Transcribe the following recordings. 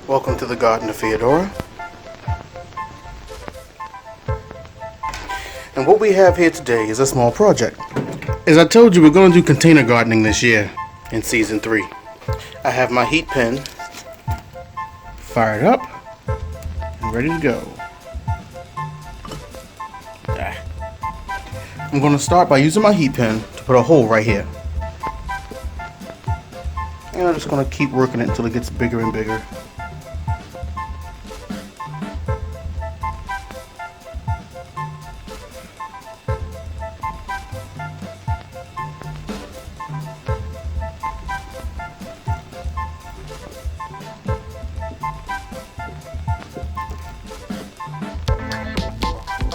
Welcome to the garden of Feodora. And what we have here today is a small project. As I told you, we're going to do container gardening this year in season 3. I have my heat pen fired up and ready to go. I'm going to start by using my heat pen to put a hole right here. And I'm just going to keep working it until it gets bigger and bigger.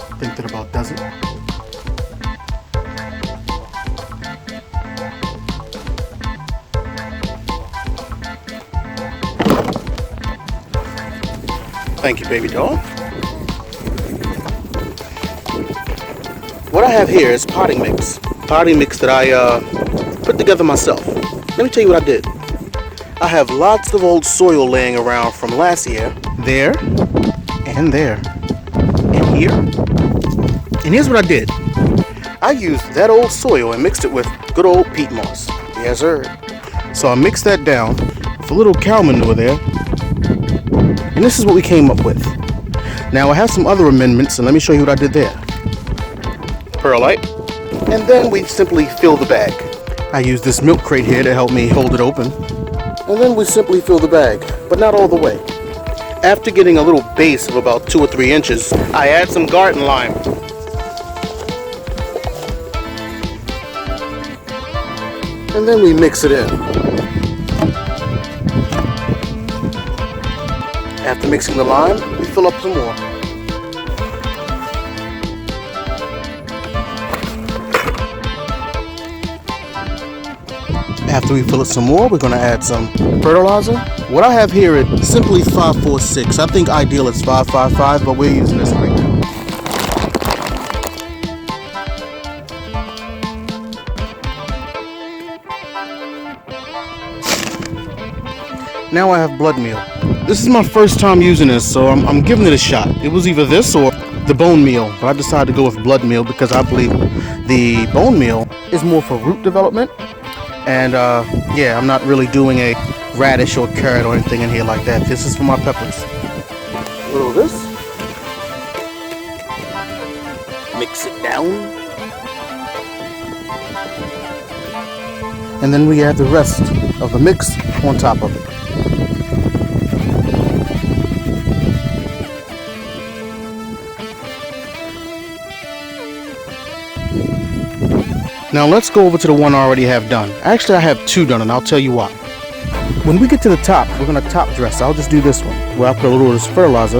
I think that about does it. Thank you, baby doll. What I have here is potting mix. Potting mix that I put together myself. Let me tell you what I did. I have lots of old soil laying around from last year. There, and there, and here. And here's what I did. I used that old soil and mixed it with good old peat moss. Yes, sir. So I mixed that down with a little cow manure there. And this is what we came up with. Now I have some other amendments, and let me show you what I did there. Perlite. And then we simply fill the bag. I used this milk crate here to help me hold it open. And then we simply fill the bag, but not all the way. After getting a little base of about 2 or 3 inches, I add some garden lime. And then we mix it in. After mixing the lime, we fill up some more. After we fill it some more, we're going to add some fertilizer. What I have here is simply 546. I think ideal is 555, but we're using this right now. Now I have blood meal. This is my first time using this, so I'm giving it a shot. It was either this or the bone meal, but I decided to go with blood meal because I believe the bone meal is more for root development. And yeah, I'm not really doing a radish or carrot or anything in here like that. This is for my peppers. A little of this. Mix it down. And then we add the rest of the mix on top of it. Now let's go over to the one I already have done. Actually, I have 2 done, and I'll tell you why. When we get to the top, we're going to top dress. I'll just do this one, where I put a little of this fertilizer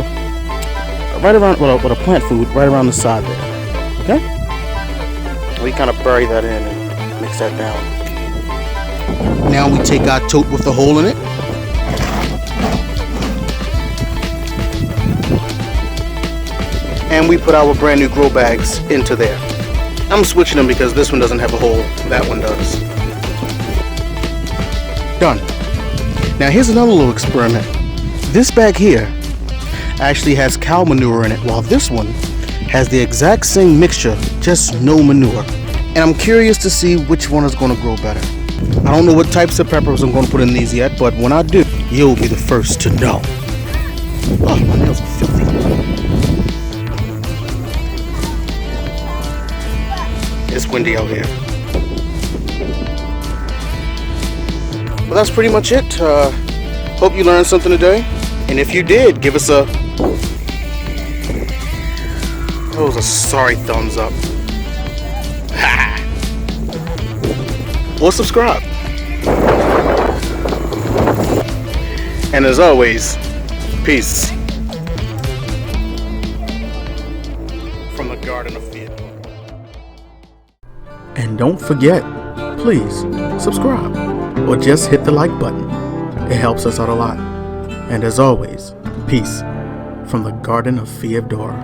right around, with a plant food right around the side there. Okay? We kind of bury that in and mix that down. Now we take our tote with the hole in it. And we put our brand new grow bags into there. I'm switching them because this one doesn't have a hole, that one does. Done. Now here's another little experiment. This bag here actually has cow manure in it, while this one has the exact same mixture, just no manure. And I'm curious to see which one is going to grow better. I don't know what types of peppers I'm going to put in these yet, but when I do, you'll be the first to know. Oh, my nails are filthy. It's windy out here. Well, that's pretty much it. Hope you learned something today. And if you did, give us a sorry thumbs up. Or subscribe. And as always, peace from the Garden of Fear. And don't forget, please subscribe or just hit the like button. It helps us out a lot. And as always, peace from the Garden of Feodora.